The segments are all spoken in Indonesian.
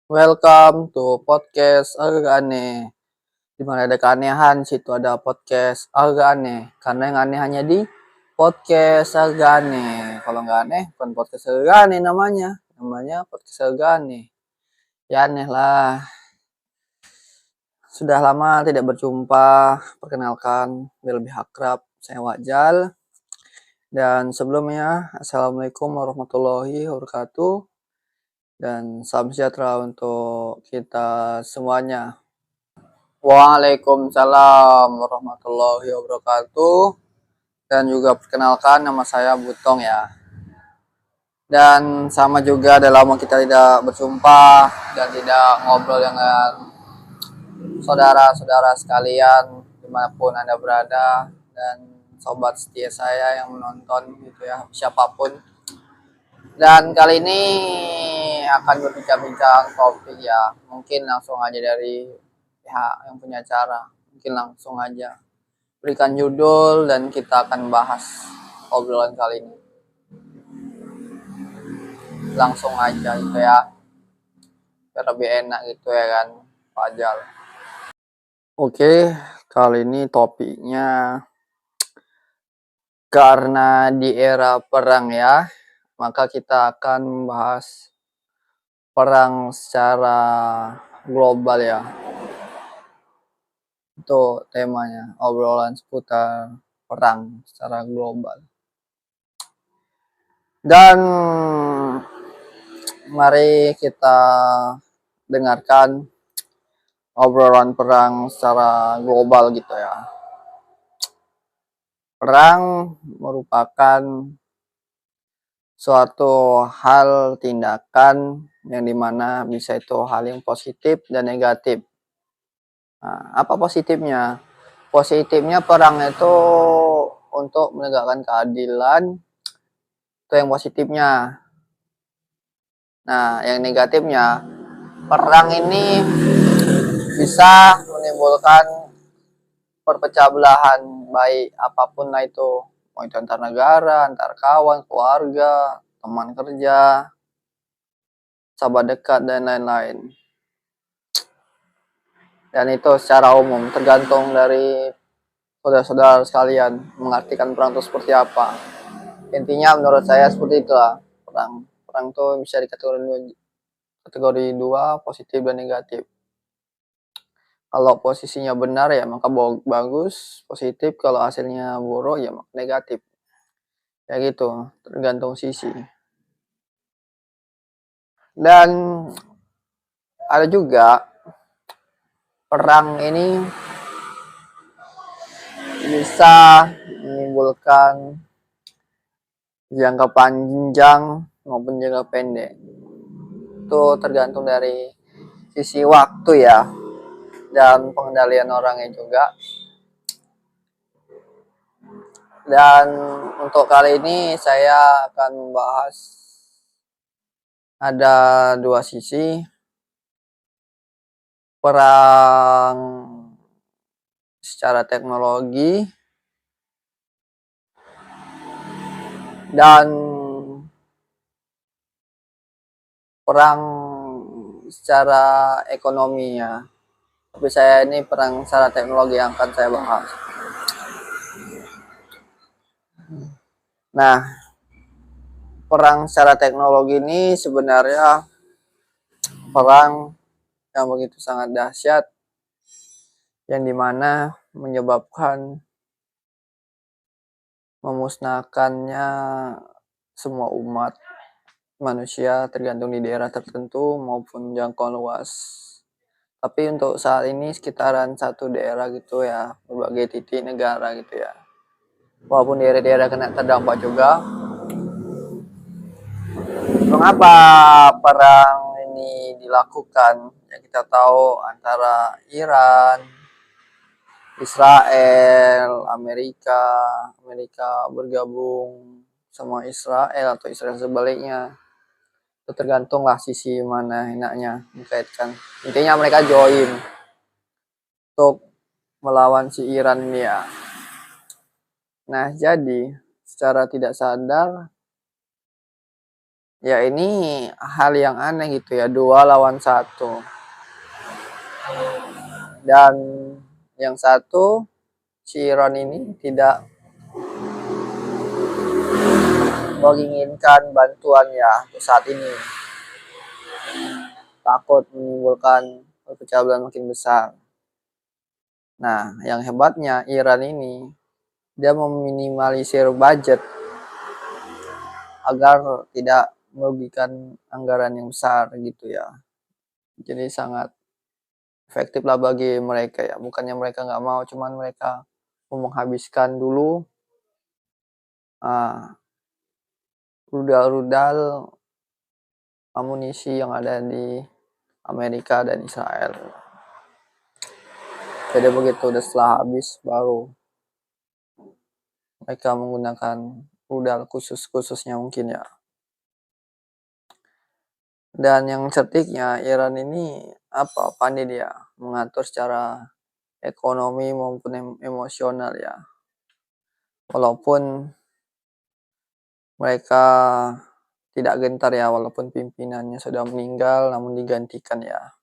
Welcome to podcast agak aneh. Di mana ada keanehan, situ ada podcast agak aneh. Karena yang aneh hanya di podcast agak aneh. Kalau nggak aneh, bukan podcast agak aneh namanya. Namanya podcast agak aneh. Ya aneh lah. Sudah lama tidak berjumpa. Perkenalkan, biar lebih akrab. Saya Wajal. Dan sebelumnya, Assalamualaikum warahmatullahi wabarakatuh. Dan salam sejahtera untuk kita semuanya. Waalaikumsalam warahmatullahi wabarakatuh. Dan juga perkenalkan nama saya Butong ya. Dan sama juga udah lama kita tidak berjumpa dan tidak ngobrol dengan saudara-saudara sekalian dimanapun Anda berada dan sobat setia saya yang menonton gitu ya, siapapun. Dan kali ini akan berbincang-bincang topik ya, mungkin langsung aja dari pihak yang punya acara, mungkin langsung aja berikan judul dan kita akan bahas obrolan kali ini. Langsung aja gitu ya, biar lebih enak gitu ya kan, Fajar. Oke, kali ini topiknya karena di era perang ya, maka kita akan membahas perang secara global ya. Itu temanya, obrolan seputar perang secara global. Dan mari kita dengarkan obrolan perang secara global gitu ya. Perang merupakan suatu hal tindakan yang dimana bisa itu hal yang positif dan negatif. Nah, apa positifnya? Positifnya perang itu untuk menegakkan keadilan, itu yang positifnya. Nah, yang negatifnya, perang ini bisa menimbulkan perpecah belahan, baik apapun lah itu, mau itu antar negara, antar kawan, keluarga, teman kerja, sahabat dekat, dan lain-lain. Dan itu secara umum, tergantung dari saudara-saudara sekalian mengartikan perang itu seperti apa. Intinya menurut saya seperti itulah perang. Perang itu bisa kategori dua, positif dan negatif. Kalau posisinya benar ya maka bagus, positif. Kalau hasilnya buruk ya maka negatif. Ya gitu, tergantung sisi. Dan ada juga perang ini bisa menimbulkan jangka panjang maupun jangka pendek. Itu tergantung dari sisi waktu ya dan pengendalian orangnya juga. Dan untuk kali ini saya akan membahas ada dua sisi perang secara teknologi dan perang secara ekonomi ya. Tapi saya ini perang secara teknologi yang akan saya bahas. Nah, perang secara teknologi ini sebenarnya perang yang begitu sangat dahsyat yang dimana menyebabkan memusnahkannya semua umat manusia tergantung di daerah tertentu maupun jangkauan luas. Tapi untuk saat ini sekitaran satu daerah gitu ya, berbagai titik negara gitu ya. Walaupun daerah-daerah kena terdampak juga. Mengapa perang ini dilakukan? Ya kita tahu antara Iran, Israel, Amerika bergabung sama Israel atau Israel sebaliknya. Itu tergantung lah sisi mana enaknya dikaitkan. Intinya mereka join untuk melawan si Iran ini ya. Nah, jadi secara tidak sadar Ya ini hal yang aneh gitu ya, 2 lawan 1. Dan yang satu, si Iran ini tidak menginginkan bantuan ya untuk saat ini. Takut menimbulkan perpecahan belah makin besar. Nah, yang hebatnya Iran ini, dia meminimalisir budget agar tidak merugikan anggaran yang besar gitu ya. Jadi sangat efektif lah bagi mereka ya. Bukannya mereka nggak mau, cuman mereka mau menghabiskan dulu rudal-rudal amunisi yang ada di Amerika dan Israel. Jadi begitu udah setelah habis baru mereka menggunakan rudal khususnya mungkin ya. Dan yang certiknya Iran ini pandai dia mengatur secara ekonomi maupun emosional ya. Walaupun mereka tidak gentar ya, walaupun pimpinannya sudah meninggal namun digantikan ya.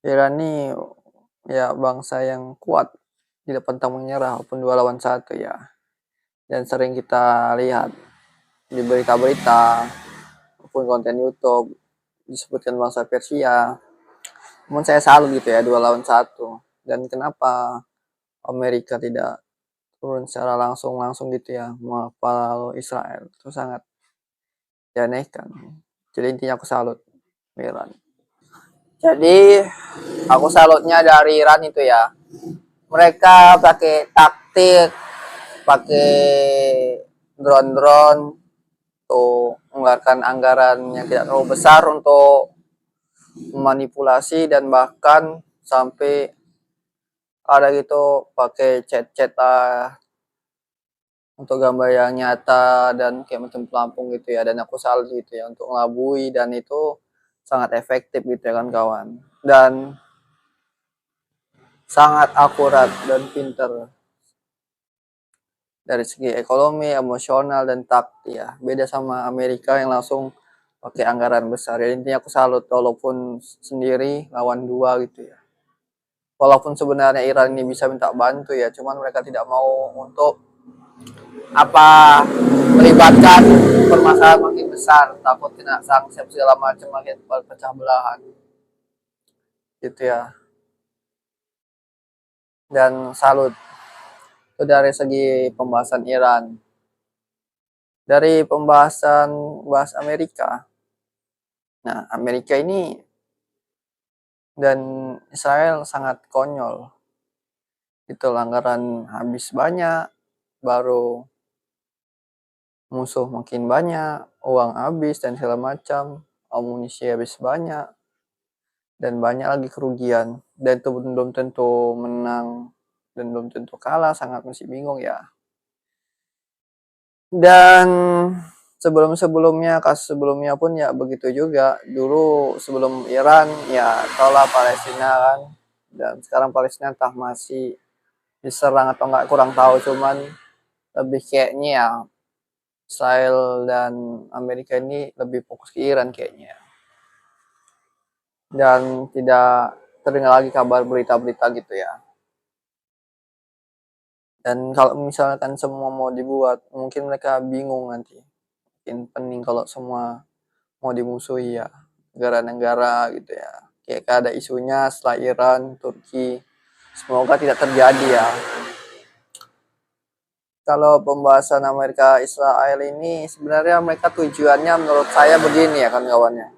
Iran ini ya bangsa yang kuat, tidak pantang menyerah walaupun 2 lawan 1 ya. Dan sering kita lihat di berita-berita maupun konten YouTube disebutkan bangsa Persia. Namun saya salut gitu ya, 2 lawan 1. Dan kenapa Amerika tidak turun secara langsung gitu ya mengepal Israel, itu sangat dianehkan. Jadi intinya aku salut Iran. Jadi aku salutnya dari Iran itu ya, mereka pakai taktik, pakai drone-drone tuh mengeluarkan anggaran yang tidak terlalu besar untuk memanipulasi dan bahkan sampai ada gitu pakai chat-chat untuk gambar yang nyata dan kayak macam pelampung gitu ya, dan aku salut gitu ya untuk ngelabui, dan itu sangat efektif gitu ya kan kawan, dan sangat akurat dan pinter dari segi ekonomi, emosional, dan taktik ya. Beda sama Amerika yang langsung pakai anggaran besar. Ya, intinya aku salut walaupun sendiri lawan 2 gitu ya. Walaupun sebenarnya Iran ini bisa minta bantu ya, cuman mereka tidak mau untuk melibatkan permasalahan makin besar, takut kena sanksi segala macam, makin pecah belahan gitu ya. Dan salut itu dari segi pembahasan Iran. Dari pembahasan bahas Amerika, nah Amerika ini dan Israel sangat konyol. Itu anggaran habis banyak, baru musuh makin banyak, uang habis dan segala macam, amunisi habis banyak, dan banyak lagi kerugian. Dan itu belum tentu menang dan belum tentu kalah, sangat masih bingung ya. Dan sebelumnya kasus sebelumnya pun ya begitu juga. Dulu sebelum Iran ya taulah Palestina kan, dan sekarang Palestina entah masih diserang atau enggak kurang tahu, cuman lebih kayaknya ya Israel dan Amerika ini lebih fokus ke Iran kayaknya, dan tidak terdengar lagi kabar berita-berita gitu ya. Dan kalau misalkan semua mau dibuat, mungkin mereka bingung nanti. Mungkin pening kalau semua mau dimusuhi ya, negara-negara gitu ya. Kayak ada isunya setelah Iran, Turki. Semoga tidak terjadi ya. Kalau pembahasan Amerika Israel ini sebenarnya mereka tujuannya menurut saya begini ya kan kawannya.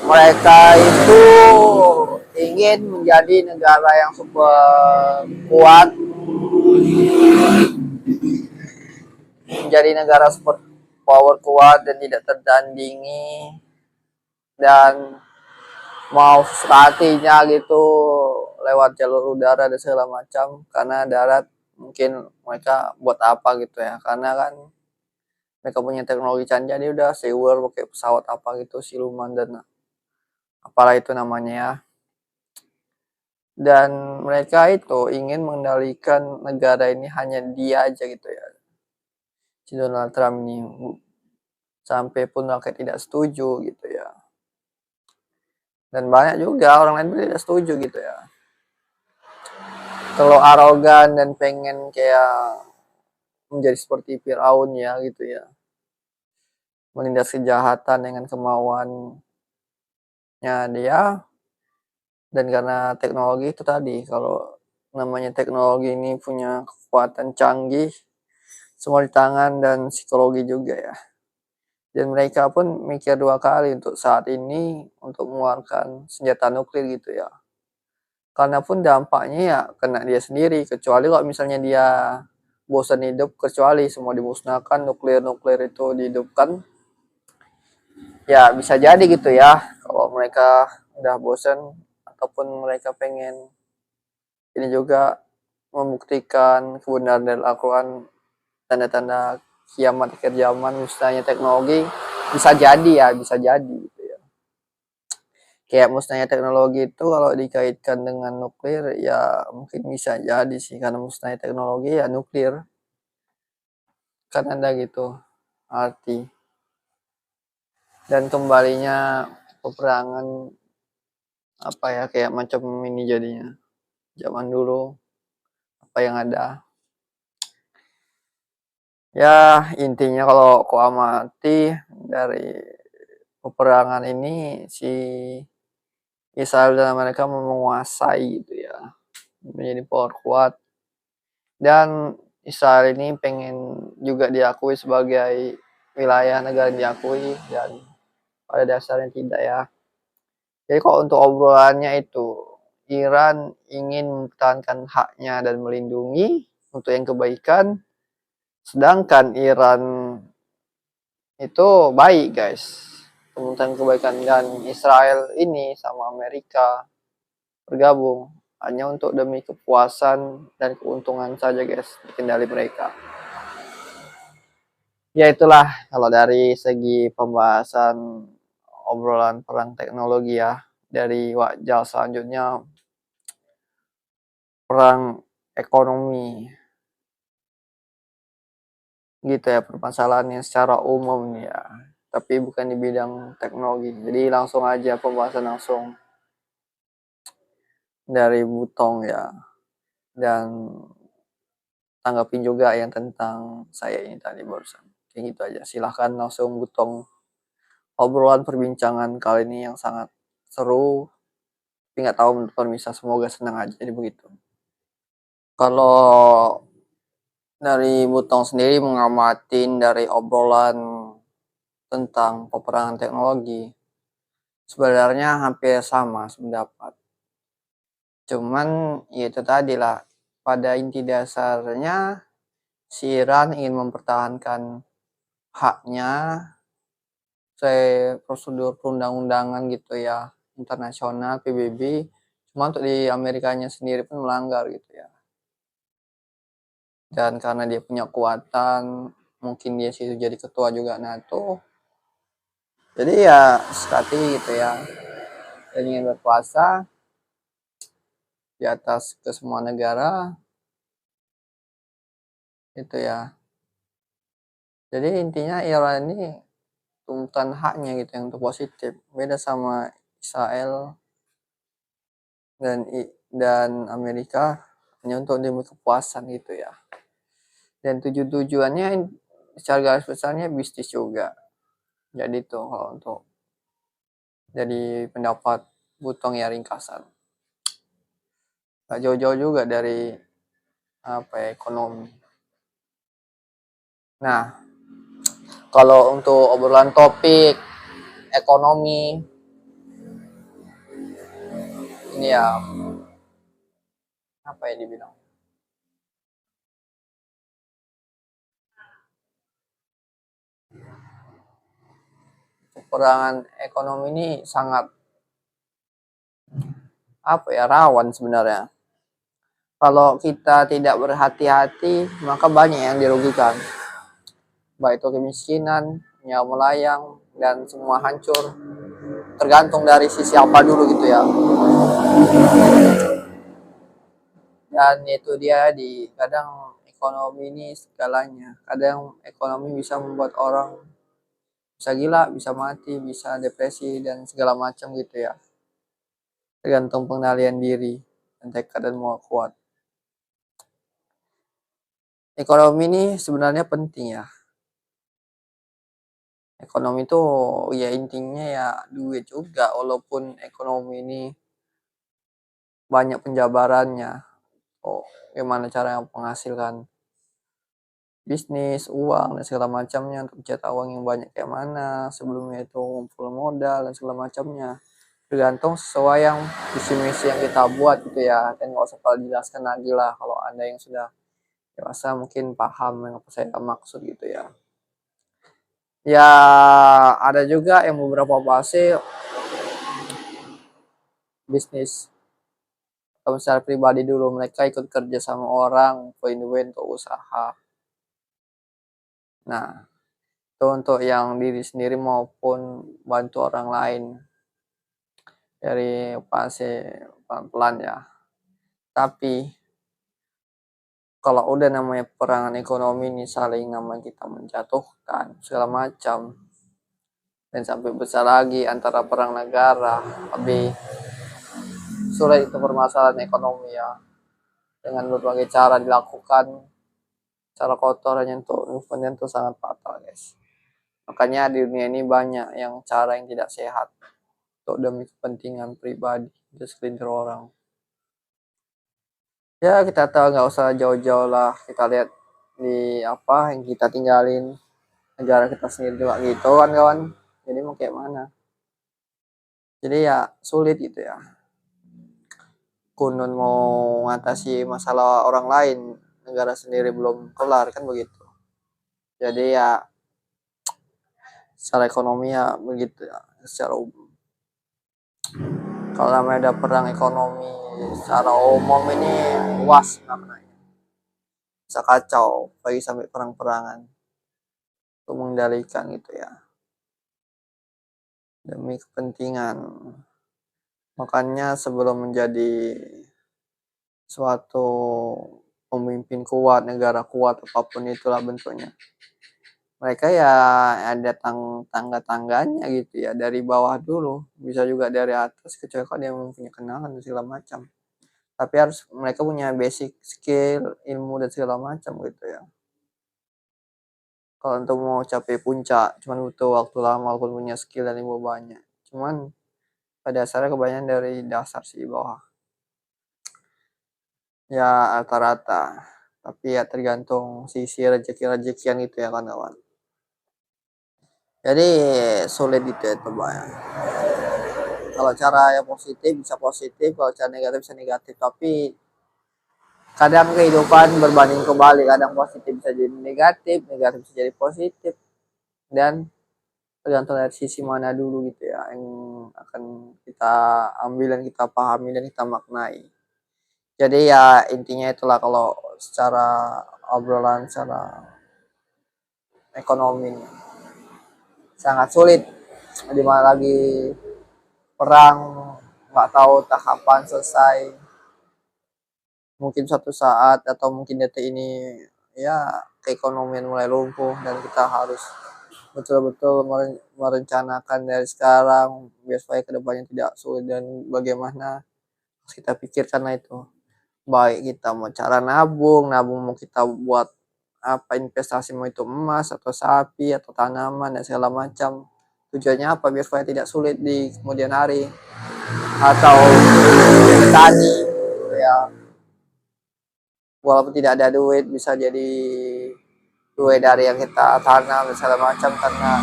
Mereka itu ingin menjadi negara yang super kuat, menjadi negara super power kuat dan tidak tertandingi, dan mau stratenya gitu lewat jalur udara dan segala macam, karena darat mungkin mereka buat apa gitu ya, karena kan mereka punya teknologi canggih, jadi udah sewer pakai pesawat apa gitu siluman dan apalah itu namanya ya. Dan mereka itu ingin mengendalikan negara ini, hanya dia aja gitu ya, si Donald Trump ini, sampai pun rakyat tidak setuju gitu ya. Dan banyak juga orang lain pun tidak setuju gitu ya. Kalau arogan dan pengen kayak menjadi seperti Firaun ya gitu ya. Menindas kejahatan dengan kemauannya dia, dan karena teknologi itu tadi, kalau namanya teknologi ini punya kekuatan canggih, semua di tangan, dan psikologi juga ya. Dan mereka pun mikir dua kali untuk saat ini untuk mengeluarkan senjata nuklir gitu ya. Karena pun dampaknya ya kena dia sendiri, kecuali kalau misalnya dia bosan hidup, kecuali semua dimusnahkan, nuklir itu dihidupkan, ya bisa jadi gitu ya, kalau mereka udah bosan ataupun mereka pengen ini juga membuktikan kebenaran dari Al-Quran, tanda-tanda kiamat akhir zaman, musnahnya teknologi, bisa jadi ya, bisa jadi gitu ya. Kayak musnahnya teknologi itu kalau dikaitkan dengan nuklir ya mungkin bisa jadi sih, karena musnahnya teknologi ya nuklir, kan ada gitu arti. Dan kembalinya peperangan apa ya, kayak macam ini jadinya zaman dulu apa yang ada. Ya intinya kalau aku amati dari peperangan ini, si Israel dan Amerika mau menguasai gitu ya, menjadi power kuat, dan Israel ini pengen juga diakui sebagai wilayah negara yang diakui, dan pada dasarnya tidak ya. Jadi kalau untuk obrolannya itu, Iran ingin mempertahankan haknya dan melindungi untuk yang kebaikan, sedangkan Iran itu baik guys, tentang kebaikan, dan Israel ini sama Amerika bergabung hanya untuk demi kepuasan dan keuntungan saja guys, kendali mereka. Ya itulah kalau dari segi pembahasan obrolan perang teknologi ya. Dari wajah selanjutnya, perang ekonomi gitu ya, permasalahannya secara umum ya, tapi bukan di bidang teknologi. Jadi langsung aja pembahasan langsung dari Butong ya, dan tanggapin juga yang tentang saya ini tadi barusan. Kayak gitu aja, silahkan langsung Butong obrolan perbincangan kali ini yang sangat seru, tapi nggak tahu menurut Permisa, semoga senang aja. Jadi begitu. Kalau dari Butong sendiri mengamatin dari obrolan tentang peperangan teknologi, sebenarnya hampir sama pendapat. Cuman ya itu tadi lah, pada inti dasarnya si Iran ingin mempertahankan haknya sesuai prosedur perundang-undangan gitu ya, internasional PBB. Cuma untuk di Amerikanya sendiri pun melanggar gitu ya. Dan karena dia punya kekuatan, mungkin dia situ jadi ketua juga NATO. Jadi ya sekali gitu ya, dan ingin berkuasa di atas ke semua negara itu ya. Jadi intinya Iran ini tuntutan haknya gitu yang untuk positif, beda sama Israel dan Amerika hanya untuk demi kepuasan gitu ya. Dan tujuannya secara garis besarnya bisnis juga. Jadi tuh kalau untuk jadi pendapat Butong ya ringkasan. Gak jauh-jauh juga dari apa ya, ekonomi. Nah, kalau untuk obrolan topik ekonomi ini ya, apa ya dibilang, peperangan ekonomi ini sangat apa ya, rawan sebenarnya. Kalau kita tidak berhati-hati, maka banyak yang dirugikan. Baik itu kemiskinan, nyawa melayang, dan semua hancur. Tergantung dari sisi apa dulu gitu ya. Dan itu dia, di kadang ekonomi ini segalanya. Kadang ekonomi bisa membuat orang bisa gila, bisa mati, bisa depresi dan segala macam gitu ya. Tergantung pengendalian diri dan tekad dan mau kuat. Ekonomi ini sebenarnya penting ya. Ekonomi itu ya intinya ya duit juga, walaupun ekonomi ini banyak penjabarannya. Oh, gimana cara yang menghasilkan bisnis, uang, dan segala macamnya untuk mencetak uang yang banyak kayak mana, sebelumnya itu ngumpul modal dan segala macamnya. Tergantung sesuai yang visi misi yang kita buat gitu ya, dan nggak usah kalau dijelaskan lagi lah kalau Anda yang sudah dewasa mungkin paham yang apa saya maksud gitu ya. Ya ada juga yang beberapa fase bisnis atau secara pribadi dulu mereka ikut kerja sama orang win-win untuk usaha. Nah, itu untuk yang diri sendiri maupun bantu orang lain dari fase pelan-pelan ya. Tapi kalau udah namanya perangan ekonomi ini saling namanya kita menjatuhkan segala macam dan sampai besar lagi antara perang negara, lebih sulit itu permasalahan ekonomi ya, dengan berbagai cara dilakukan, cara kotor hanya untuk movement itu sangat fatal guys. Makanya di dunia ini banyak yang cara yang tidak sehat untuk demi kepentingan pribadi itu segelintir orang. Ya kita tahu nggak usah jauh-jauh lah, kita lihat di apa yang kita tinggalin negara kita sendiri juga gitu kan kawan. Jadi mau kayak mana? Jadi ya sulit gitu ya. Kunun mau mengatasi masalah orang lain, negara sendiri belum kelar kan begitu. Jadi ya secara ekonomi ya begitu ya, secara umum. Kalau namanya ada perang ekonomi secara umum ini luas namanya. Bisa kacau, bagi sampai perang-perangan untuk mengendalikan gitu ya. Demi kepentingan. Makanya sebelum menjadi suatu pemimpin kuat, negara kuat, apapun itulah bentuknya, mereka ya ada tangga-tangganya gitu ya, dari bawah dulu, bisa juga dari atas, kecuali kalau dia mempunyai kenalan dan segala macam. Tapi harus mereka punya basic skill, ilmu dan segala macam gitu ya. Kalau untuk mau capai puncak, cuman butuh waktu lama walaupun punya skill dan ilmu banyak. Cuman pada dasarnya kebanyakan dari dasar sih bawah. Ya rata-rata. Tapi ya tergantung sisi rezeki-rezekian gitu ya kan kawan. Jadi sulit itu ya Bang. Kalau cara yang positif, kalau cara negatif bisa negatif. Tapi kadang kehidupan berbanding kebalik, kadang positif bisa jadi negatif, negatif bisa jadi positif. Dan tergantung dari sisi mana dulu gitu ya yang akan kita ambil dan kita pahami dan kita maknai. Jadi ya intinya itulah kalau secara obrolan secara ekonomi sangat sulit, dimana lagi perang nggak tahu tak kapan selesai, mungkin suatu saat atau mungkin detik ini ya keekonomian mulai lumpuh dan kita harus betul-betul merencanakan dari sekarang biar supaya kedepannya tidak sulit dan bagaimana harus kita pikirkan lah itu. Baik kita mau cara nabung mau kita buat apa investasi, mau itu emas atau sapi atau tanaman dan segala macam. Tujuannya apa? Biar supaya tidak sulit di kemudian hari atau tani ya, walaupun tidak ada duit bisa jadi duit dari yang kita tanam dan segala macam, karena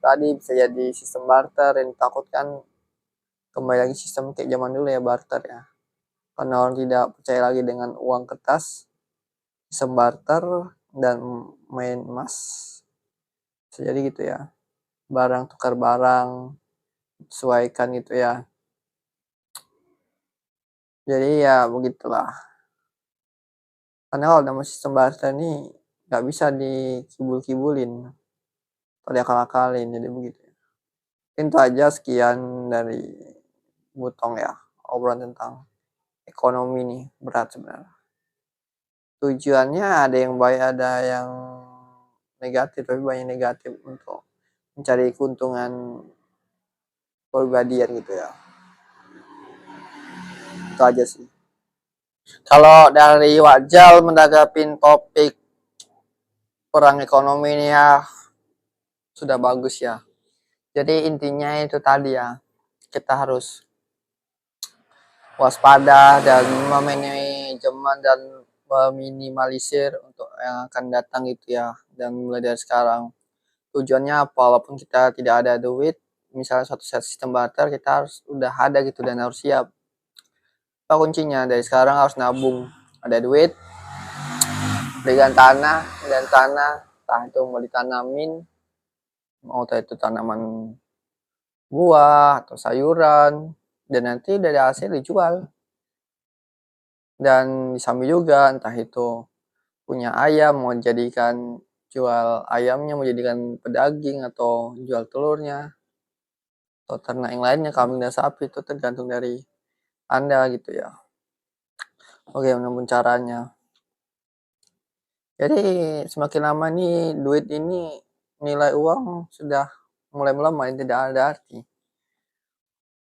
tadi bisa jadi sistem barter yang ditakutkan kembali lagi sistem kayak zaman dulu ya, barter ya, karena orang tidak percaya lagi dengan uang kertas, sistem barter dan main emas bisa jadi gitu ya, barang tukar barang sesuaikan gitu ya. Jadi ya begitulah, karena kalau dalam sistem barter ini nggak bisa dikibul-kibulin atau diakal-akalin, jadi begitu. Itu aja, sekian dari Butong ya, obrolan tentang ekonomi nih, berat sebenarnya. Tujuannya ada yang baik, ada yang negatif, tapi banyak negatif untuk mencari keuntungan pribadian gitu ya. Itu aja sih. Kalau dari Wajal menanggapin topik perang ekonomi ini ya sudah bagus ya. Jadi intinya itu tadi ya, kita harus waspada dan memanajemen dan meminimalisir untuk yang akan datang gitu ya. Dan mulai dari sekarang tujuannya apa, walaupun kita tidak ada duit, misalnya suatu set sistem barter, kita harus udah ada gitu dan harus siap. Apa kuncinya? Dari sekarang harus nabung, ada duit, belikan tanah, entah itu mau ditanamin, mau itu tanaman buah atau sayuran, dan nanti dari hasil dijual. Dan disambi juga, entah itu punya ayam, mau jadikan jual ayamnya, mau jadikan pedaging atau jual telurnya, atau ternak yang lainnya, kambing dan sapi, itu tergantung dari Anda gitu ya. Oke, menemukan caranya. Jadi semakin lama nih duit ini, nilai uang sudah mulai melemah, tidak ada arti.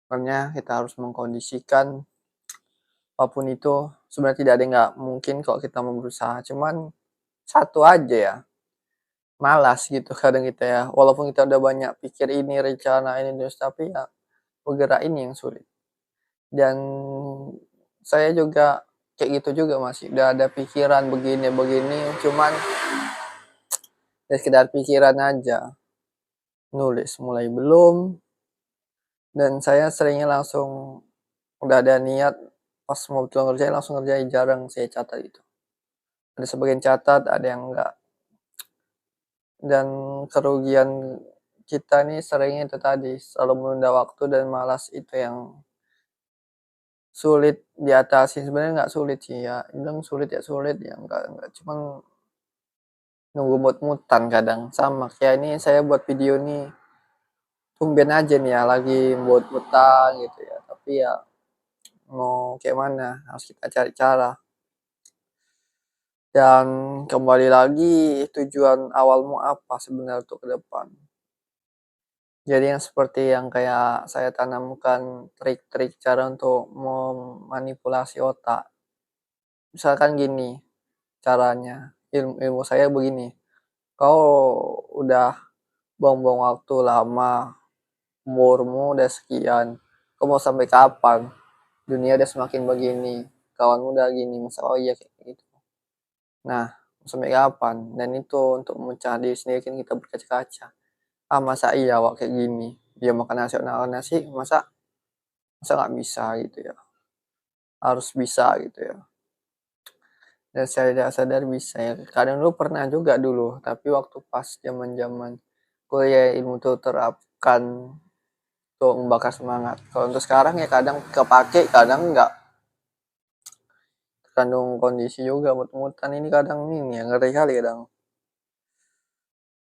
Makanya kita harus mengkondisikan apapun itu. Sebenarnya tidak ada yang nggak mungkin kalau kita mau berusaha. Cuman satu aja ya, malas gitu kadang kita ya. Walaupun kita udah banyak pikir ini, rencana ini, terus tapi ya bergerak ini yang sulit. Dan saya juga kayak gitu juga masih udah ada pikiran begini, cuman ya sekedar pikiran aja. Nulis mulai belum, dan saya seringnya langsung udah ada niat pas mau betul ngerjain langsung ngerjain, jarang saya catat itu. Ada sebagian catat, ada yang enggak. Dan kerugian kita nih seringnya itu tadi, selalu menunda waktu dan malas itu yang sulit diatasi. Sebenarnya nggak sulit sih ya, bilang sulit ya sulit ya, enggak, cuman nunggu mut-mutan kadang. Sama kayak ini saya buat video nih, tumben aja nih ya lagi mut-mutan gitu ya, tapi ya mau kayak mana, harus kita cari cara. Dan kembali lagi, tujuan awalmu apa sebenarnya untuk ke depan. Jadi yang seperti yang kayak saya tanamkan trik-trik cara untuk memanipulasi otak. Misalkan gini caranya, ilmu saya begini, kau udah buang-buang waktu lama, umurmu udah sekian, kau mau sampai kapan? Dunia udah semakin begini, kawanmu udah gini, masa oh iya kayak gitu. Nah, sampai kapan? Dan itu untuk memecah diri sendiri kan kita berkaca-kaca. Ah masa iya wak kayak gini? Dia makan nasi, masa masa nggak bisa gitu ya? Harus bisa gitu ya. Dan saya tidak sadar bisa ya. Kadang dulu pernah juga dulu, tapi waktu pas zaman-zaman kuliah ilmu itu terapkan untuk membakar semangat. Kalau untuk sekarang ya kadang kepake, kadang enggak. Tergantung kondisi juga, mut-mutan ini kadang ini ya ngeri kali kadang.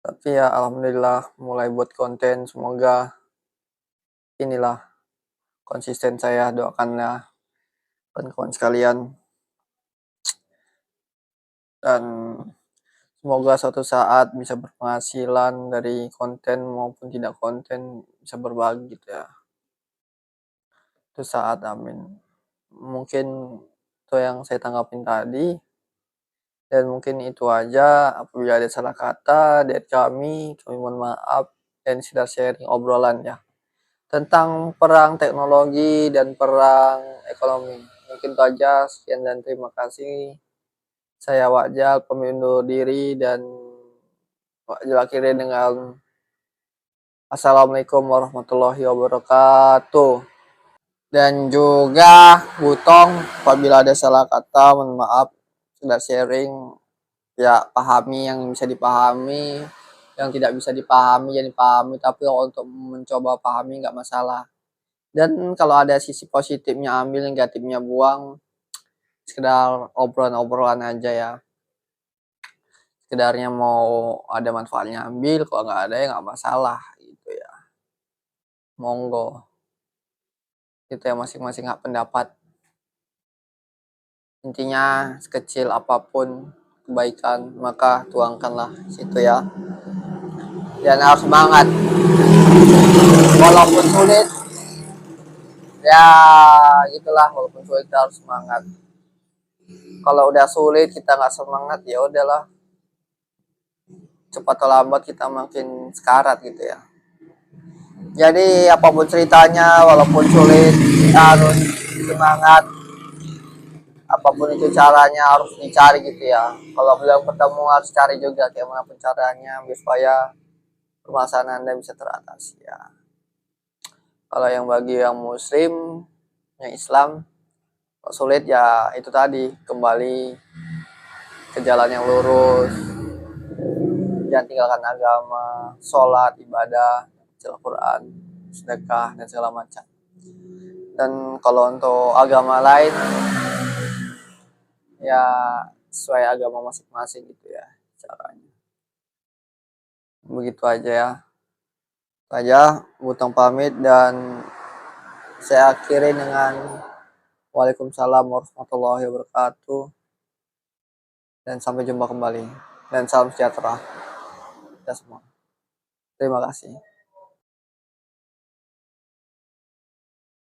Tapi ya alhamdulillah mulai buat konten, semoga inilah konsisten saya, doakanlah kawan-kawan sekalian. Dan semoga suatu saat bisa berpenghasilan dari konten maupun tidak konten, bisa berbagi gitu ya. Itu saat, amin. Mungkin itu yang saya tanggapin tadi. Dan mungkin itu aja, apabila ada salah kata dari kami mohon maaf, dan sudah sharing obrolan ya. Tentang perang teknologi dan perang ekonomi. Mungkin itu aja, sekian dan terima kasih. Saya Wajal, pamit undur diri, dan Wajal akhirnya dengan Assalamualaikum warahmatullahi wabarakatuh. Dan juga Butong, apabila ada salah kata, mohon maaf, sudah sharing, ya pahami yang bisa dipahami, yang tidak bisa dipahami jangan dipahami, tapi kalau untuk mencoba pahami nggak masalah. Dan kalau ada sisi positifnya ambil, negatifnya buang, sekedar obrolan-obrolan aja ya. Sekedarnya mau ada manfaatnya ambil, kalau nggak ada ya nggak masalah gitu ya. Monggo. Itu ya masing-masing hak pendapat. Intinya sekecil apapun kebaikan maka tuangkanlah situ ya. dan harus semangat walaupun sulit ya, itulah, walaupun sulit kita harus semangat. Kalau udah sulit kita nggak semangat ya udahlah, cepat atau lambat kita makin sekarat gitu ya. Jadi apapun ceritanya, walaupun sulit kita harus semangat, apapun itu caranya harus dicari gitu ya. Kalau belum ketemu harus cari juga kayak mana pun caranya biar supaya permasalahan Anda bisa teratasi ya. Kalau yang bagi yang muslim, yang Islam, kalau sulit ya itu tadi, kembali ke jalan yang lurus, jangan tinggalkan agama, sholat, ibadah, baca Al-Quran, sedekah dan segala macam. Dan kalau untuk agama lain ya sesuai agama masing-masing gitu ya caranya. Begitu aja ya. Saja Butang pamit dan saya akhiri dengan Waalaikumsalam warahmatullahi wabarakatuh dan sampai jumpa kembali dan salam sejahtera kita semua. Terima kasih.